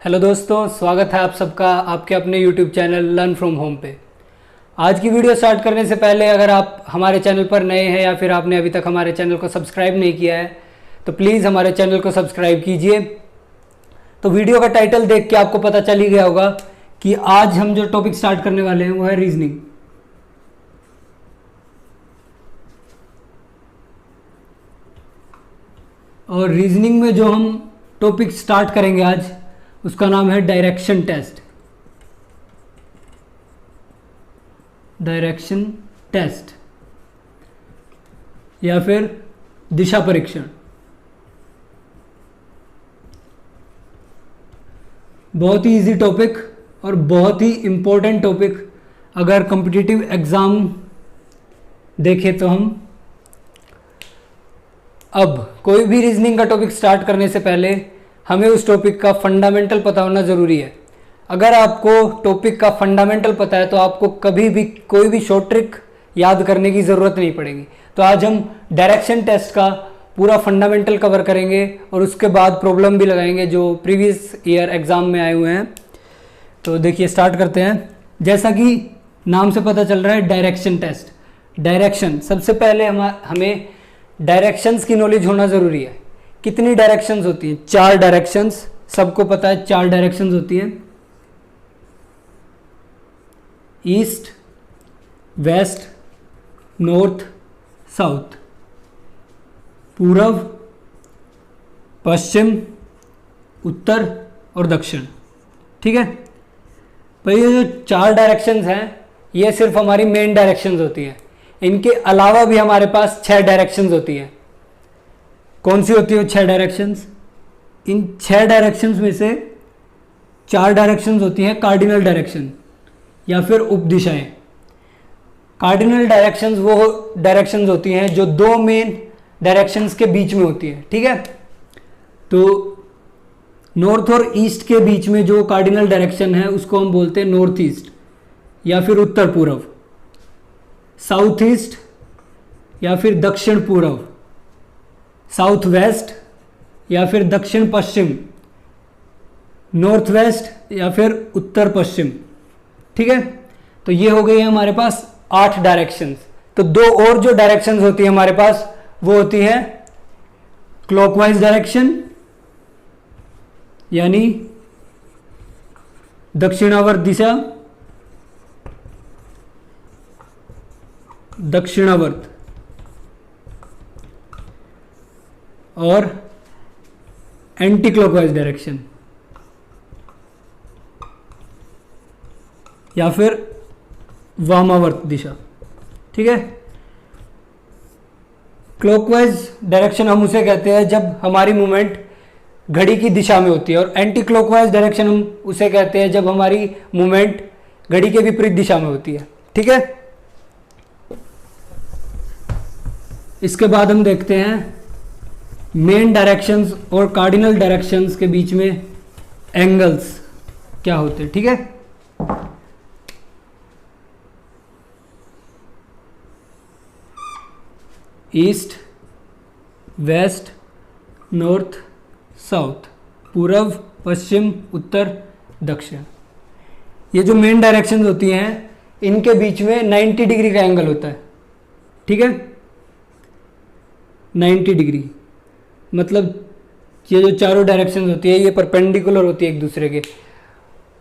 Hello दोस्तों, स्वागत है आप सबका आपके अपने YouTube channel learn from home पे। आज की वीडियो स्टार्ट करने से पहले अगर आप हमारे चैनल पर नए हैं या फिर आपने अभी तक हमारे चैनल को सब्सक्राइब नहीं किया है तो प्लीज़ हमारे चैनल को सब्सक्राइब कीजिए। तो वीडियो का टाइटल देख के आपको पता चल ही गया होगा कि आज हम जो टॉपिक स्टार्ट करने वाले हैं वो है रीजनिंग। और रीजनिंग में जो हम टॉपिक स्टार्ट करेंगे आज उसका नाम है डायरेक्शन टेस्ट। डायरेक्शन टेस्ट या फिर दिशा परीक्षण। बहुत ही इजी टॉपिक और बहुत ही इम्पोर्टेंट टॉपिक अगर कॉम्पिटिटिव एग्ज़ाम देखें तो हम अब कोई भी रीजनिंग का टॉपिक स्टार्ट करने से पहले हमें उस टॉपिक का फंडामेंटल पता होना ज़रूरी है। अगर आपको टॉपिक का फंडामेंटल पता है तो आपको कभी भी कोई भी शॉर्ट ट्रिक याद करने की ज़रूरत नहीं पड़ेगी। तो आज हम डायरेक्शन टेस्ट का पूरा फंडामेंटल कवर करेंगे और उसके बाद प्रॉब्लम भी लगाएंगे जो प्रीवियस ईयर एग्ज़ाम में आए हुए हैं। तो देखिए स्टार्ट करते हैं। जैसा कि नाम से पता चल रहा है डायरेक्शन टेस्ट। डायरेक्शन, सबसे पहले हमें डायरेक्शंस की नॉलेज होना ज़रूरी है। कितनी डायरेक्शंस होती हैं? 4 डायरेक्शंस, सबको पता है 4 डायरेक्शंस होती हैं। East, west, north, south. पूर्व, पश्चिम, उत्तर और दक्षिण। ठीक है, पर ये जो 4 डायरेक्शंस हैं ये सिर्फ हमारी मेन डायरेक्शंस होती हैं। इनके अलावा भी हमारे पास 6 डायरेक्शंस होती हैं। कौन सी होती है 6 डायरेक्शंस? इन 6 डायरेक्शंस में से 4 डायरेक्शंस होती हैं कार्डिनल डायरेक्शन या फिर उपदिशाएं। कार्डिनल डायरेक्शंस वो डायरेक्शंस होती हैं जो 2 मेन डायरेक्शंस के बीच में होती है। ठीक है, तो नॉर्थ और ईस्ट के बीच में जो कार्डिनल डायरेक्शन है उसको हम बोलते हैं नॉर्थ ईस्ट या फिर उत्तर पूर्व। साउथ ईस्ट या फिर दक्षिण पूर्व। साउथ वेस्ट या फिर दक्षिण पश्चिम। नॉर्थ वेस्ट या फिर उत्तर पश्चिम। ठीक है, तो ये हो गई है हमारे पास 8 डायरेक्शंस। तो 2 और जो डायरेक्शंस होती है हमारे पास वो होती है क्लॉकवाइज डायरेक्शन यानी दक्षिणावर्त दिशा, दक्षिणावर्त, और एंटी क्लॉकवाइज डायरेक्शन या फिर वामावर्त दिशा। ठीक है, क्लॉकवाइज डायरेक्शन हम उसे कहते हैं जब हमारी मूवमेंट घड़ी की दिशा में होती है, और एंटी क्लॉकवाइज डायरेक्शन हम उसे कहते हैं जब हमारी मूवमेंट घड़ी के विपरीत दिशा में होती है। ठीक है, इसके बाद हम देखते हैं मेन डायरेक्शंस और कार्डिनल डायरेक्शंस के बीच में एंगल्स क्या होते हैं। ठीक है, ईस्ट, वेस्ट, नॉर्थ, साउथ, पूर्व, पश्चिम, उत्तर, दक्षिण। ये जो मेन डायरेक्शंस होती हैं इनके बीच में 90 डिग्री का एंगल होता है। ठीक है, 90 डिग्री मतलब ये जो चारों डायरेक्शंस होती है ये परपेंडिकुलर होती है एक दूसरे के।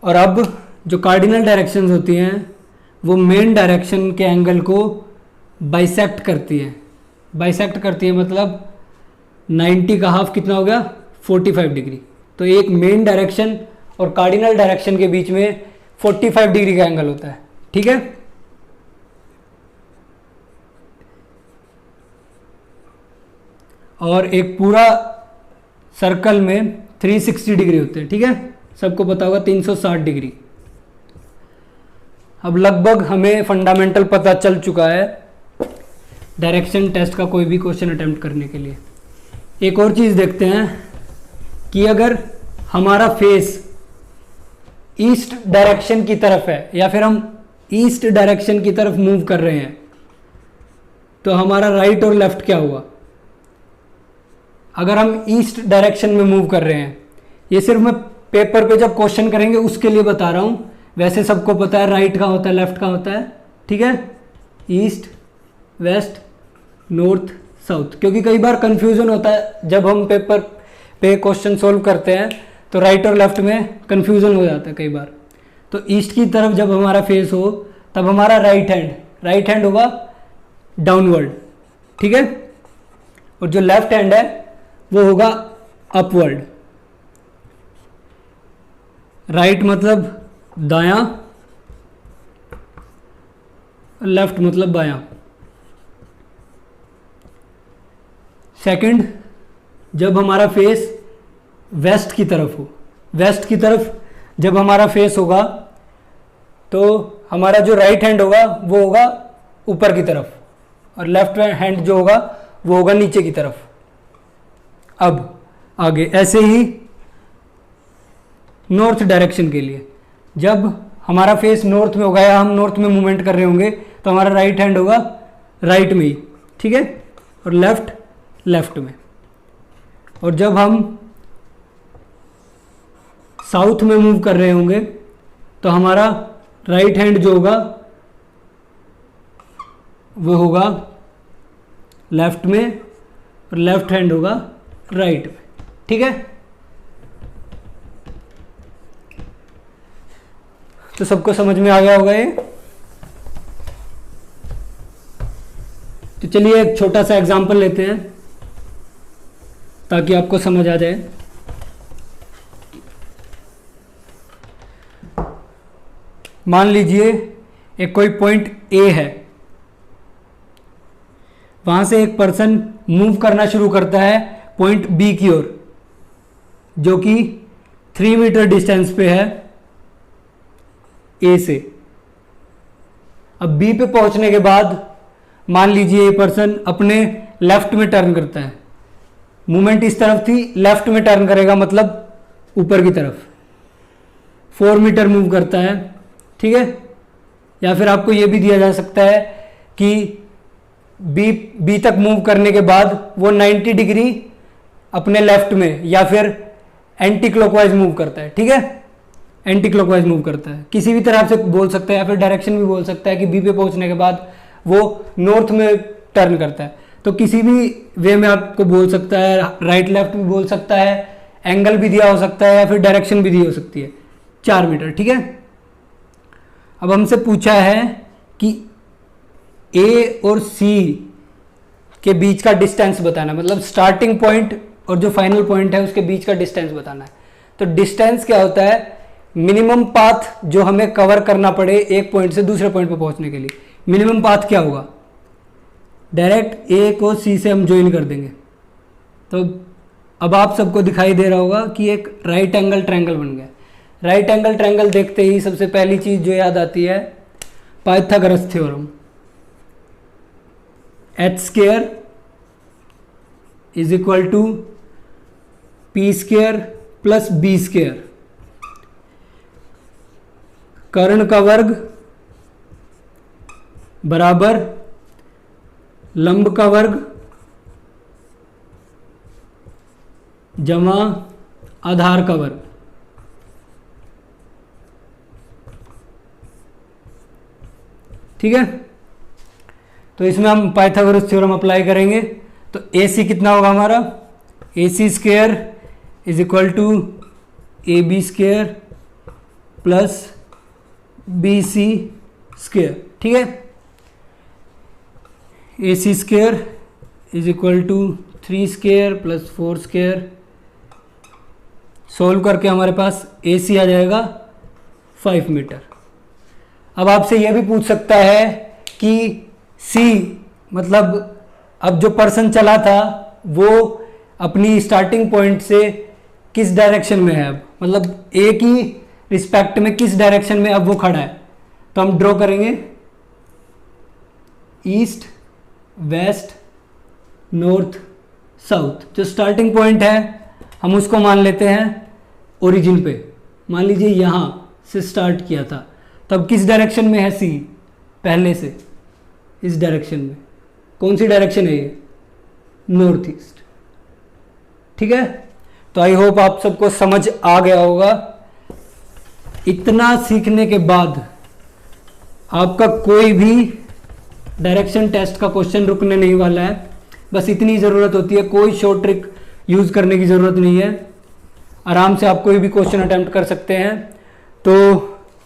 और अब जो कार्डिनल डायरेक्शंस होती हैं वो मेन डायरेक्शन के एंगल को बाइसेक्ट करती है। बाइसेक्ट करती है मतलब 90 का हाफ कितना हो गया? 45 डिग्री। तो एक मेन डायरेक्शन और कार्डिनल डायरेक्शन के बीच में 45 डिग्री का एंगल होता है। ठीक है, और एक पूरा सर्कल में 360 डिग्री होते हैं। ठीक है, सबको पता होगा 360 डिग्री। अब लगभग हमें फंडामेंटल पता चल चुका है डायरेक्शन टेस्ट का कोई भी क्वेश्चन अटेम्प्ट करने के लिए। एक और चीज़ देखते हैं कि अगर हमारा फेस ईस्ट डायरेक्शन की तरफ है या फिर हम ईस्ट डायरेक्शन की तरफ मूव कर रहे हैं तो हमारा राइट और लेफ्ट क्या हुआ? अगर हम ईस्ट डायरेक्शन में मूव कर रहे हैं, ये सिर्फ मैं पेपर पे जब क्वेश्चन करेंगे उसके लिए बता रहा हूँ। वैसे सबको पता है राइट कहाँ होता है, लेफ्ट कहाँ होता है, ठीक है, ईस्ट वेस्ट नॉर्थ साउथ। क्योंकि कई बार कंफ्यूजन होता है जब हम पेपर पे क्वेश्चन सोल्व करते हैं तो राइट और लेफ्ट में कंफ्यूजन हो जाता है कई बार। तो ईस्ट की तरफ जब हमारा फेस हो तब हमारा राइट हैंड होगा डाउनवर्ड, ठीक है, और जो लेफ्ट हैंड है वो होगा अपवर्ड। राइट मतलब दायां, लेफ्ट मतलब बायां। सेकंड, जब हमारा फेस वेस्ट की तरफ हो, वेस्ट की तरफ जब हमारा फेस होगा तो हमारा जो राइट हैंड होगा वो होगा ऊपर की तरफ और लेफ्ट हैंड जो होगा वो होगा नीचे की तरफ। अब आगे ऐसे ही नॉर्थ डायरेक्शन के लिए, जब हमारा फेस नॉर्थ में होगा या हम नॉर्थ में मूवमेंट कर रहे होंगे तो हमारा राइट हैंड होगा राइट में ही, ठीक है, और लेफ्ट में। और जब हम साउथ में मूव कर रहे होंगे तो हमारा राइट हैंड जो होगा वो होगा लेफ्ट में और लेफ्ट हैंड होगा राइट में, ठीक है। तो सबको समझ में आ गया होगा ये। तो चलिए एक छोटा सा एग्जांपल लेते हैं ताकि आपको समझ आ जाए। मान लीजिए एक कोई पॉइंट ए है, वहां से एक पर्सन मूव करना शुरू करता है पॉइंट बी की ओर, जो कि 3 मीटर डिस्टेंस पे है ए से। अब बी पे पहुंचने के बाद मान लीजिए ये पर्सन अपने लेफ्ट में टर्न करता है, मूवमेंट इस तरफ थी, लेफ्ट में टर्न करेगा मतलब ऊपर की तरफ, 4 मीटर मूव करता है, ठीक है। या फिर आपको ये भी दिया जा सकता है कि बी तक मूव करने के बाद वो 90 डिग्री अपने लेफ्ट में या फिर एंटी क्लॉकवाइज मूव करता है, ठीक है, एंटी क्लॉकवाइज मूव करता है, किसी भी तरह से बोल सकता है या फिर डायरेक्शन भी बोल सकता है कि बी पे पहुंचने के बाद वो नॉर्थ में टर्न करता है। तो किसी भी वे में आपको बोल सकता है, राइट लेफ्ट भी बोल सकता है, एंगल भी दिया हो सकता है या फिर डायरेक्शन भी दी हो सकती है, 4 मीटर, ठीक है। अब हमसे पूछा है कि ए और सी के बीच का डिस्टेंस बताना, मतलब स्टार्टिंग पॉइंट और जो फाइनल पॉइंट है उसके बीच का डिस्टेंस बताना है। तो डिस्टेंस क्या होता है, मिनिमम पाथ जो हमें कवर करना पड़े एक पॉइंट से दूसरे पॉइंट पर पहुंचने के लिए। मिनिमम पाथ क्या होगा, डायरेक्ट ए को सी से हम ज्वाइन कर देंगे। तो अब आप सबको दिखाई दे रहा होगा कि एक राइट एंगल ट्रायंगल बन गया। राइट एंगल ट्रायंगल देखते ही सबसे पहली चीज जो याद आती है Pythagoras theorem, H square is equal to P square plus B square, कर्ण का वर्ग बराबर लंब का वर्ग जमा आधार का वर्ग। ठीक है, तो इसमें हम पाइथागोरस थ्योरम अप्लाई करेंगे। तो ए सी कितना होगा हमारा, A C square is equal to A B square plus B C square, ठीक है। A C square is equal to 3 square plus 4 square, solve करके हमारे पास ए सी आ जाएगा 5 मीटर। अब आपसे यह भी पूछ सकता है कि सी मतलब अब जो पर्सन चला था वो अपनी स्टार्टिंग पॉइंट से किस डायरेक्शन में है, अब मतलब ए की रिस्पेक्ट में किस डायरेक्शन में अब वो खड़ा है। तो हम ड्रॉ करेंगे ईस्ट वेस्ट नॉर्थ साउथ। जो स्टार्टिंग पॉइंट है हम उसको मान लेते हैं ओरिजिन पे, मान लीजिए यहाँ से स्टार्ट किया था, तब किस डायरेक्शन में है सी, पहले से इस डायरेक्शन में। कौन सी डायरेक्शन है ये, नॉर्थ ईस्ट, ठीक है। तो आई होप आप सबको समझ आ गया होगा। इतना सीखने के बाद आपका कोई भी डायरेक्शन टेस्ट का क्वेश्चन रुकने नहीं वाला है। बस इतनी ज़रूरत होती है, कोई शॉर्ट ट्रिक यूज़ करने की ज़रूरत नहीं है, आराम से आप कोई भी क्वेश्चन अटेम्प्ट कर सकते हैं। तो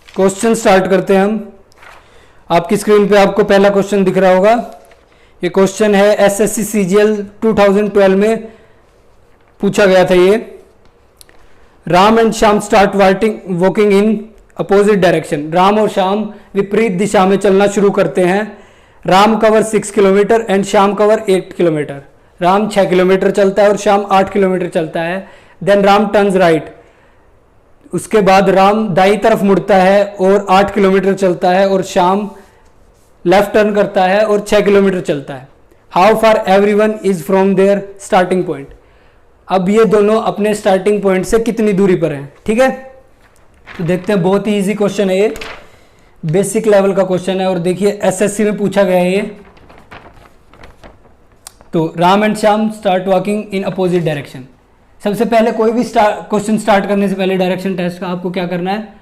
क्वेश्चन स्टार्ट करते हैं हम। आपकी स्क्रीन पे आपको पहला क्वेश्चन दिख रहा होगा। ये क्वेश्चन है एसएससी सीजीएल 2012 में पूछा गया था। ये Ram and Shyam start walking in opposite direction. Ram और श्याम विपरीत दिशा में चलना शुरू करते हैं। Ram cover 6 kilometre and Shyam cover 8 kilometre. Ram 6 kilometre चलता है और श्याम 8 किलोमीटर चलता है। Then Ram turns right. उसके बाद राम दाई तरफ मुड़ता है और 8 किलोमीटर चलता है और श्याम लेफ्ट टर्न करता है और 6 किलोमीटर चलता है। How far everyone is from their starting point. अब ये दोनों अपने स्टार्टिंग पॉइंट से कितनी दूरी पर हैं, ठीक है। तो देखते हैं, बहुत ही इजी क्वेश्चन है ये, बेसिक लेवल का क्वेश्चन है और देखिए एसएससी में पूछा गया है ये। तो Ram and Shyam start walking in opposite direction. सबसे पहले कोई भी क्वेश्चन स्टार्ट करने से पहले डायरेक्शन टेस्ट का आपको क्या करना है,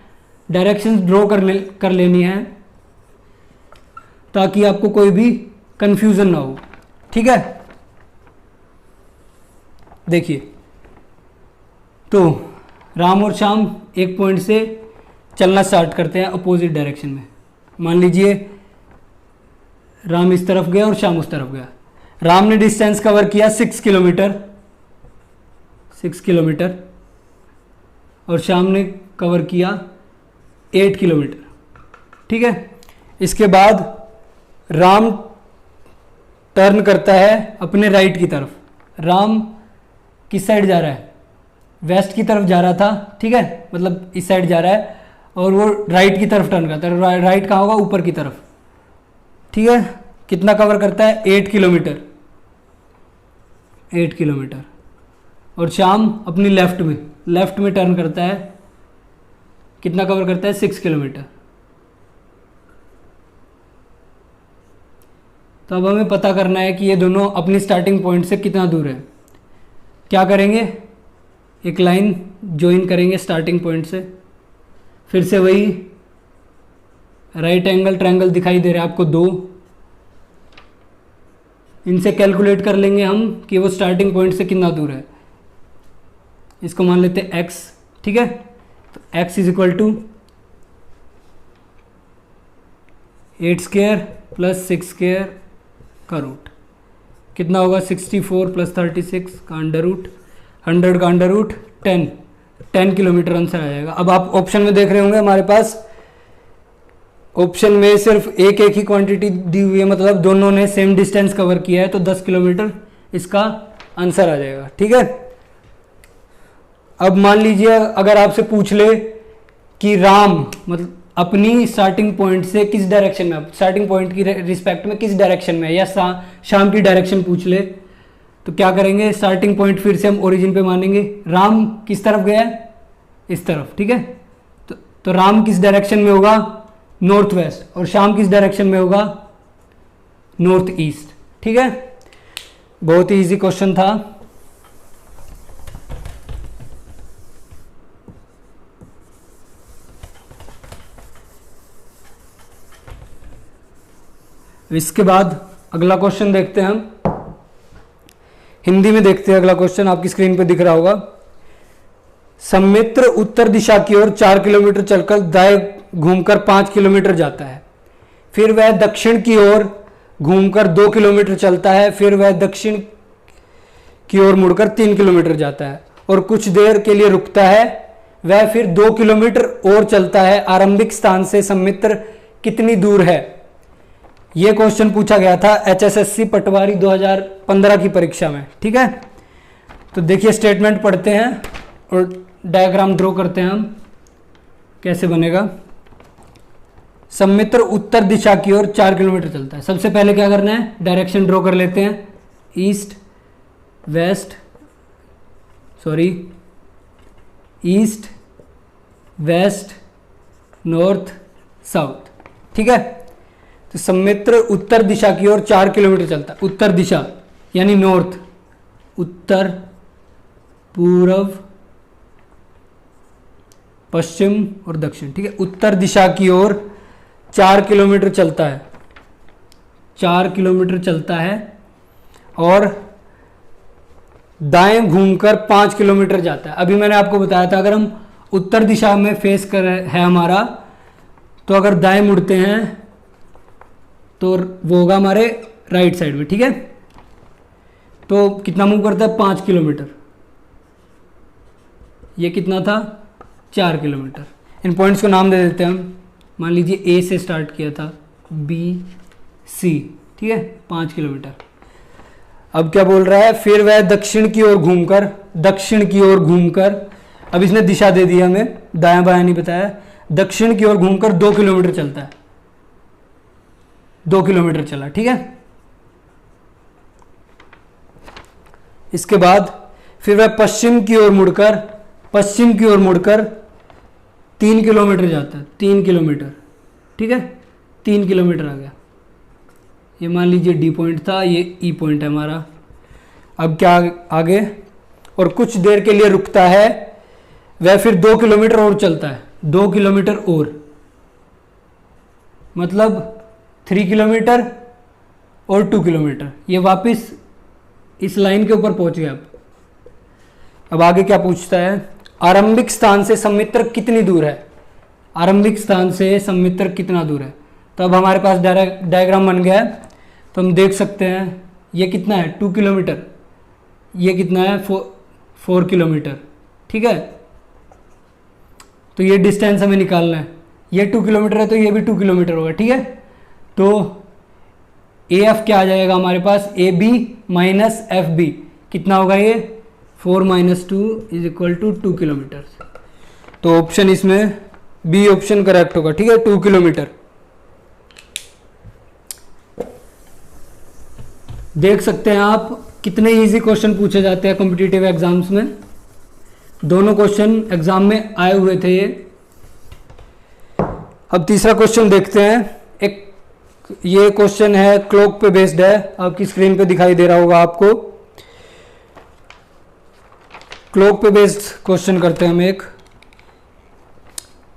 डायरेक्शन ड्रॉ कर लेनी है ताकि आपको कोई भी कंफ्यूजन ना हो, ठीक है। देखिए, तो राम और श्याम एक पॉइंट से चलना स्टार्ट करते हैं अपोजिट डायरेक्शन में। मान लीजिए राम इस तरफ गया और श्याम उस तरफ गया। राम ने डिस्टेंस कवर किया 6 किलोमीटर और श्याम ने कवर किया 8 किलोमीटर, ठीक है। इसके बाद राम टर्न करता है अपने राइट की तरफ। राम किस साइड जा रहा है, वेस्ट की तरफ जा रहा था, ठीक है, मतलब इस साइड जा रहा है और वो राइट की तरफ टर्न करता है। राइट कहाँ होगा, ऊपर की तरफ, ठीक है। कितना कवर करता है, 8 किलोमीटर। और श्याम अपनी लेफ्ट में टर्न करता है, कितना कवर करता है, 6 किलोमीटर। तो अब हमें पता करना है कि ये दोनों अपनी स्टार्टिंग पॉइंट से कितना दूर है। क्या करेंगे, एक लाइन ज्वाइन करेंगे स्टार्टिंग पॉइंट से। फिर से वही राइट एंगल ट्रायंगल दिखाई दे रहा है आपको 2, इनसे कैलकुलेट कर लेंगे हम कि वो स्टार्टिंग पॉइंट से कितना दूर है। इसको मान लेते हैं x, ठीक है। तो x is equal to 8 square plus 6 square का रूट कितना होगा, 64 प्लस 36 का अंडर रूट, 100 का अंडर रूट 10 किलोमीटर आंसर आ जाएगा। अब आप ऑप्शन में देख रहे होंगे हमारे पास ऑप्शन में सिर्फ एक ही क्वांटिटी दी हुई है, मतलब दोनों ने सेम डिस्टेंस कवर किया है, तो 10 किलोमीटर इसका आंसर आ जाएगा, ठीक है। अब मान लीजिए अगर आपसे पूछ ले कि राम मतलब अपनी स्टार्टिंग पॉइंट से किस डायरेक्शन में, स्टार्टिंग पॉइंट की रिस्पेक्ट में किस डायरेक्शन में, या शाम की डायरेक्शन पूछ ले, तो क्या करेंगे, स्टार्टिंग पॉइंट फिर से हम ओरिजिन पे मानेंगे। राम किस तरफ गया है, इस तरफ, ठीक है। तो राम किस डायरेक्शन में होगा, नॉर्थ वेस्ट, और शाम किस डायरेक्शन में होगा, नॉर्थ ईस्ट, ठीक है। बहुत ही इजी क्वेश्चन था। इसके बाद अगला क्वेश्चन देखते हैं हम, हिंदी में देखते हैं। अगला क्वेश्चन आपकी स्क्रीन पे दिख रहा होगा। सम्मित्र उत्तर दिशा की ओर 4 किलोमीटर चलकर दाएं घूमकर 5 किलोमीटर जाता है। फिर वह दक्षिण की ओर घूमकर 2 किलोमीटर चलता है। फिर वह दक्षिण की ओर मुड़कर 3 किलोमीटर जाता है और कुछ देर के लिए रुकता है। वह फिर 2 किलोमीटर और चलता है। आरंभिक स्थान से सम्मित्र कितनी दूर है। यह क्वेश्चन पूछा गया था HSSC पटवारी 2015 की परीक्षा में, ठीक है। तो देखिए स्टेटमेंट पढ़ते हैं और डायग्राम ड्रॉ करते हैं हम, कैसे बनेगा। सम्मित्र उत्तर दिशा की ओर 4 किलोमीटर चलता है। सबसे पहले क्या करना है, डायरेक्शन ड्रॉ कर लेते हैं, ईस्ट वेस्ट नॉर्थ साउथ, ठीक है। तो सम्मित्र उत्तर दिशा की ओर 4 किलोमीटर चलता है। उत्तर दिशा यानी नॉर्थ, उत्तर पूर्व, पश्चिम और दक्षिण। ठीक है, उत्तर दिशा की ओर 4 किलोमीटर चलता है, 4 किलोमीटर चलता है, और दाएं घूमकर 5 किलोमीटर जाता है। अभी मैंने आपको बताया था अगर हम उत्तर दिशा में फेस कर है हमारा, तो अगर दाएं मुड़ते हैं तो वो होगा हमारे राइट साइड में। ठीक है, तो कितना मूव करता है, 5 किलोमीटर। ये कितना था, 4 किलोमीटर। इन पॉइंट्स को नाम दे देते हैं हम। मान लीजिए ए से स्टार्ट किया था, बी, सी। ठीक है, 5 किलोमीटर। अब क्या बोल रहा है, फिर वह दक्षिण की ओर घूमकर, दक्षिण की ओर घूमकर, अब इसने दिशा दे दी हमें, दायां बायां नहीं बताया, दक्षिण की ओर घूमकर 2 किलोमीटर चलता है, 2 किलोमीटर चला। ठीक है, इसके बाद फिर वह पश्चिम की ओर मुड़कर, पश्चिम की ओर मुड़कर 3 किलोमीटर जाता है, 3 किलोमीटर। ठीक है, 3 किलोमीटर आ गया। ये मान लीजिए डी पॉइंट था, ये ई पॉइंट है हमारा। अब क्या आगे, और कुछ देर के लिए रुकता है, वह फिर 2 किलोमीटर और चलता है, 2 किलोमीटर और, मतलब 3 किलोमीटर और 2 किलोमीटर। ये वापस इस लाइन के ऊपर पहुंच गया। अब आगे क्या पूछता है, आरंभिक स्थान से सम्मित्र कितनी दूर है, आरंभिक स्थान से सम्मित्र कितना दूर है। तो अब हमारे पास डायग्राम बन गया है, तो हम देख सकते हैं ये कितना है, 2 किलोमीटर, ये कितना है, 4 किलोमीटर। ठीक है, तो ये डिस्टेंस हमें निकालना है। ये 2 किलोमीटर है तो ये भी 2 किलोमीटर होगा। ठीक है, तो ए एफ क्या आ जाएगा हमारे पास, A B minus F B कितना होगा, ये 4 - 2 = 2 किलोमीटर। तो ऑप्शन इसमें बी ऑप्शन करेक्ट होगा। ठीक है, 2 किलोमीटर। देख सकते हैं आप कितने इजी क्वेश्चन पूछे जाते हैं कॉम्पिटिटिव एग्जाम्स में। दोनों क्वेश्चन एग्जाम में आए हुए थे ये। अब तीसरा क्वेश्चन देखते हैं। एक ये क्वेश्चन है, क्लॉक पे बेस्ड है, आपकी स्क्रीन पे दिखाई दे रहा होगा आपको। क्लॉक पे बेस्ड क्वेश्चन करते हैं हम।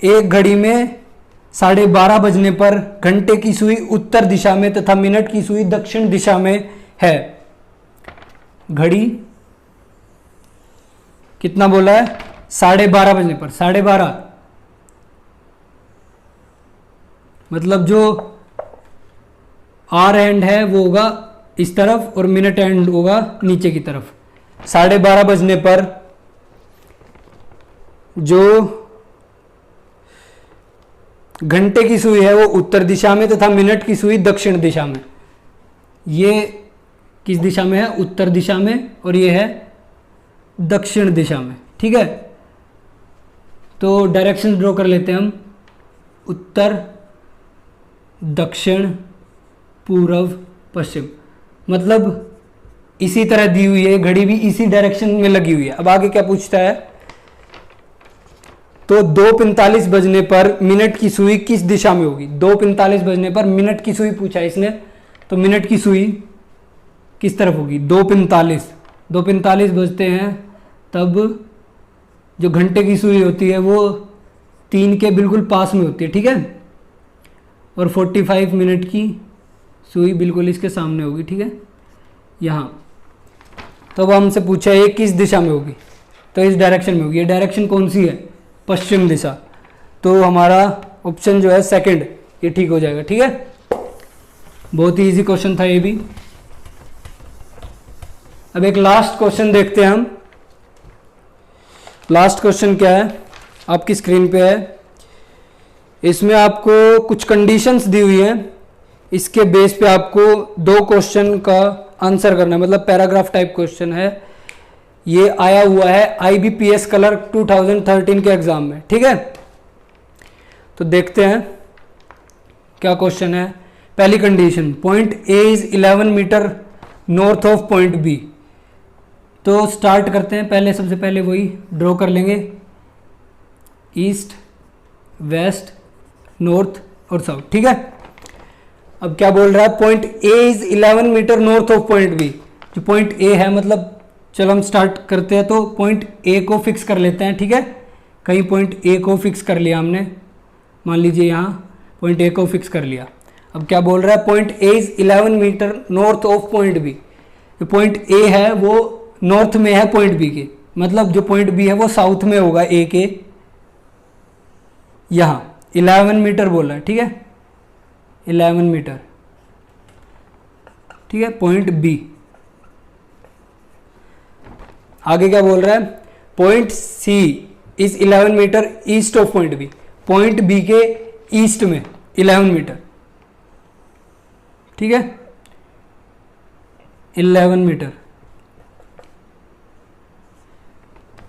एक घड़ी में 12:30 बजने पर घंटे की सुई उत्तर दिशा में तथा मिनट की सुई दक्षिण दिशा में है। घड़ी कितना बोला है, 12:30 बजने पर, 12:30 मतलब जो आर एंड है वो होगा इस तरफ और मिनट एंड होगा नीचे की तरफ। 12:30 बजने पर जो घंटे की सुई है वो उत्तर दिशा में तथा मिनट की सुई दक्षिण दिशा में। ये किस दिशा में है, उत्तर दिशा में, और ये है दक्षिण दिशा में। ठीक है, तो डायरेक्शन ड्रॉ कर लेते हैं हम। उत्तर, दक्षिण, पूर्व, पश्चिम, मतलब इसी तरह दी हुई है, घड़ी भी इसी डायरेक्शन में लगी हुई है। अब आगे क्या पूछता है, तो 2:45 बजने पर मिनट की सुई किस दिशा में होगी। 2:45 बजने पर मिनट की सुई पूछा है इसने, तो मिनट की सुई किस तरफ होगी, 2:45 बजते हैं तब जो घंटे की सुई होती है वो 3 के बिल्कुल पास में होती है। ठीक है, और 45 मिनट की सुई बिल्कुल इसके सामने होगी। ठीक है, यहाँ। तो अब हमसे पूछा है ये किस दिशा में होगी, तो इस डायरेक्शन में होगी। ये डायरेक्शन कौन सी है, पश्चिम दिशा। तो हमारा ऑप्शन जो है सेकंड, ये ठीक हो जाएगा। ठीक है, बहुत ही इजी क्वेश्चन था ये भी। अब एक लास्ट क्वेश्चन देखते हैं हम। लास्ट क्वेश्चन क्या है, आपकी स्क्रीन पे है। इसमें आपको कुछ कंडीशंस दी हुई हैं, इसके बेस पे आपको 2 क्वेश्चन का आंसर करना है, मतलब पैराग्राफ टाइप क्वेश्चन है। ये आया हुआ है IBPS कलर 2013 के एग्जाम में। ठीक है, तो देखते हैं क्या क्वेश्चन है। पहली condition, point A is 11 metre north of point B। तो स्टार्ट करते हैं, पहले सबसे पहले वही ड्रॉ कर लेंगे, ईस्ट, वेस्ट, नॉर्थ और साउथ। ठीक है, अब क्या बोल रहा है, point A is 11 metre north of point B। जो पॉइंट A है मतलब चलो हम स्टार्ट करते हैं। तो पॉइंट ए को फिक्स कर लेते हैं, ठीक है। कहीं पॉइंट ए को फिक्स कर लिया हमने, मान लीजिए यहाँ पॉइंट ए को फिक्स कर लिया। अब क्या बोल रहा है, point A is 11 metre north of point B. जो पॉइंट ए है वो नॉर्थ में है पॉइंट बी के, मतलब जो पॉइंट बी है वो साउथ में होगा ए के। यहाँ 11 मीटर बोल रहा है, ठीक है, 11 मीटर, ठीक है, पॉइंट बी। आगे क्या बोल रहा है, point C is 11 metre east of point B. Point B के ईस्ट में 11 मीटर, ठीक है, 11 मीटर।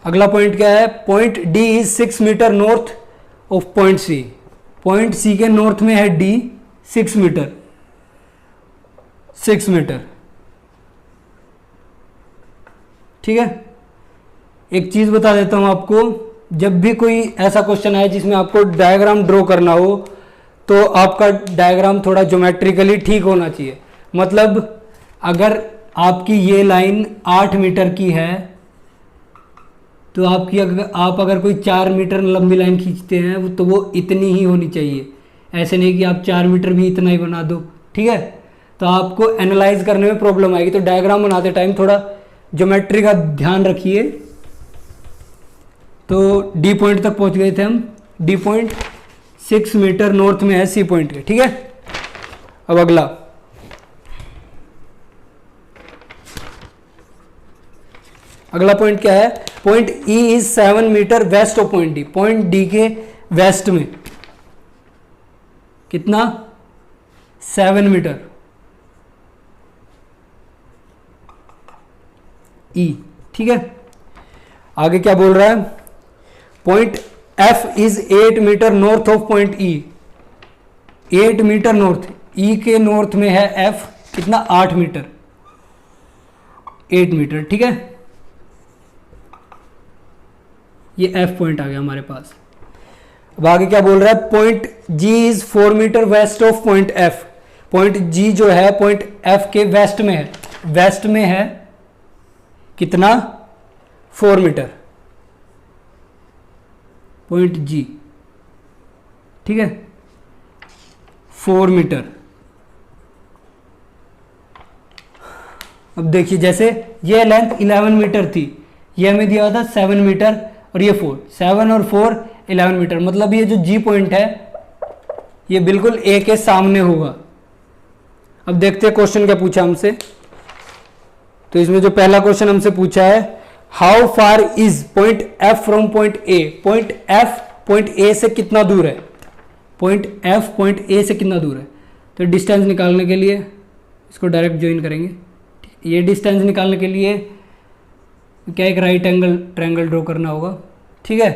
अगला पॉइंट क्या है, point D is 6 metre north of point C. Point C के नॉर्थ में है डी, 6 मीटर, 6 मीटर, ठीक है। एक चीज बता देता हूं आपको, जब भी कोई ऐसा क्वेश्चन आए जिसमें आपको डायग्राम ड्रॉ करना हो तो आपका डायग्राम थोड़ा ज्योमेट्रिकली ठीक होना चाहिए। मतलब अगर आपकी ये लाइन 8 मीटर की है तो आप अगर कोई 4 मीटर लंबी लाइन खींचते हैं तो वो इतनी ही होनी चाहिए। ऐसे नहीं कि आप 4 मीटर भी इतना ही बना दो, ठीक है। तो आपको एनालाइज करने में प्रॉब्लम आएगी। तो डायग्राम बनाते टाइम थोड़ा ज्योमेट्री का ध्यान रखिए। तो डी पॉइंट तक पहुंच गए थे हम। डी पॉइंट 6 मीटर नॉर्थ में है सी पॉइंट के, ठीक है। अब अगला पॉइंट क्या है, point E is 7 metre west of point D. Point D के वेस्ट में कितना, 7 मीटर ई, ठीक है। आगे क्या बोल रहा है, point F is 8 metre north of point E. 8 metre north, E के नॉर्थ में है एफ, कितना, 8 मीटर, 8 मीटर, ठीक है। ये एफ पॉइंट आ गया हमारे पास। अब आगे क्या बोल रहा है, point G is 4 metre west of point F. Point G जो है पॉइंट एफ के वेस्ट में है, वेस्ट में है कितना, 4 मीटर, पॉइंट जी, ठीक है, 4 मीटर। अब देखिए, जैसे ये लेंथ 11 मीटर थी, ये हमें दिया था 7 मीटर और ये 4, 7 और 4 11 मीटर। मतलब ये जो जी पॉइंट है ये बिल्कुल ए के सामने होगा। अब देखते हैं क्वेश्चन क्या पूछा हमसे। तो इसमें जो पहला क्वेश्चन हमसे पूछा है, how far is point F from point A. Point F point A से कितना दूर है, पॉइंट एफ पॉइंट ए से कितना दूर है। तो डिस्टेंस निकालने के लिए इसको डायरेक्ट ज्वाइन करेंगे। ये डिस्टेंस निकालने के लिए क्या, एक राइट एंगल ट्रायंगल ड्रॉ करना होगा, ठीक है।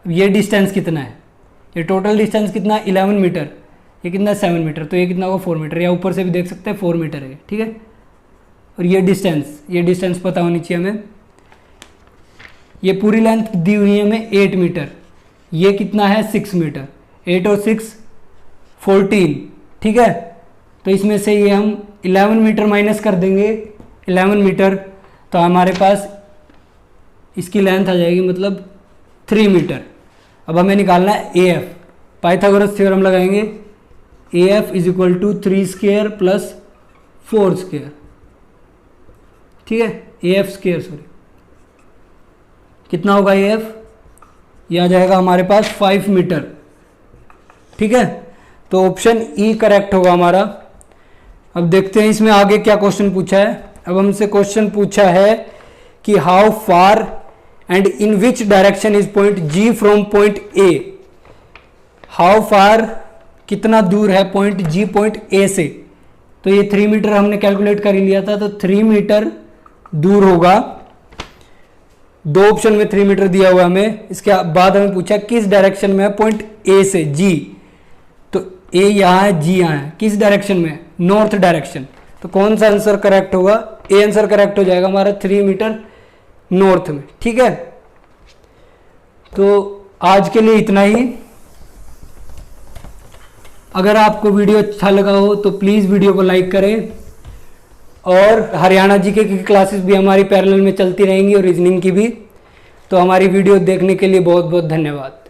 अब ये डिस्टेंस कितना है, ये टोटल डिस्टेंस कितना, 11 मीटर, ये कितना, 7 मीटर, तो ये कितना होगा, 4 मीटर। या ऊपर से भी देख सकते हैं 4 मीटर है, ठीक है। और ये डिस्टेंस पता होनी चाहिए हमें। ये पूरी लेंथ दी हुई है हमें 8 मीटर, ये कितना है, 6 मीटर, 8 और 6 14, ठीक है। तो इसमें से ये हम 11 मीटर माइनस कर देंगे, 11 मीटर, तो हमारे पास इसकी लेंथ आ जाएगी, मतलब 3 मीटर। अब हमें निकालना है ए एफ। पाइथागोरस थ्योरम लगाएंगे, A F is equal to 3 square plus 4 square, ठीक है, ए एफ स्क्वायर, सॉरी, कितना होगा ए एफ, ये आ जाएगा हमारे पास 5 मीटर, ठीक है। तो ऑप्शन ई करेक्ट होगा हमारा। अब देखते हैं इसमें आगे क्या क्वेश्चन पूछा है। अब हमसे क्वेश्चन पूछा है कि how far and in which direction is point G from point A. How far, कितना दूर है पॉइंट जी पॉइंट ए से। तो ये 3 मीटर हमने कैलकुलेट कर ही लिया था, तो 3 मीटर दूर होगा। दो ऑप्शन में 3 मीटर दिया हुआ हमें। इसके बाद हमें पूछा किस डायरेक्शन में है पॉइंट ए से जी। तो ए यहाँ है, जी यहाँ है, किस डायरेक्शन में, नॉर्थ डायरेक्शन। तो कौन सा आंसर करेक्ट होगा, ए आंसर करेक्ट हो जाएगा हमारा, 3 मीटर नॉर्थ में, ठीक है। तो आज के लिए इतना ही। अगर आपको वीडियो अच्छा लगा हो तो प्लीज़ वीडियो को लाइक करें और हरियाणा जीके की क्लासेस भी हमारी पैरेलल में चलती रहेंगी और रीजनिंग की भी। तो हमारी वीडियो देखने के लिए बहुत बहुत धन्यवाद।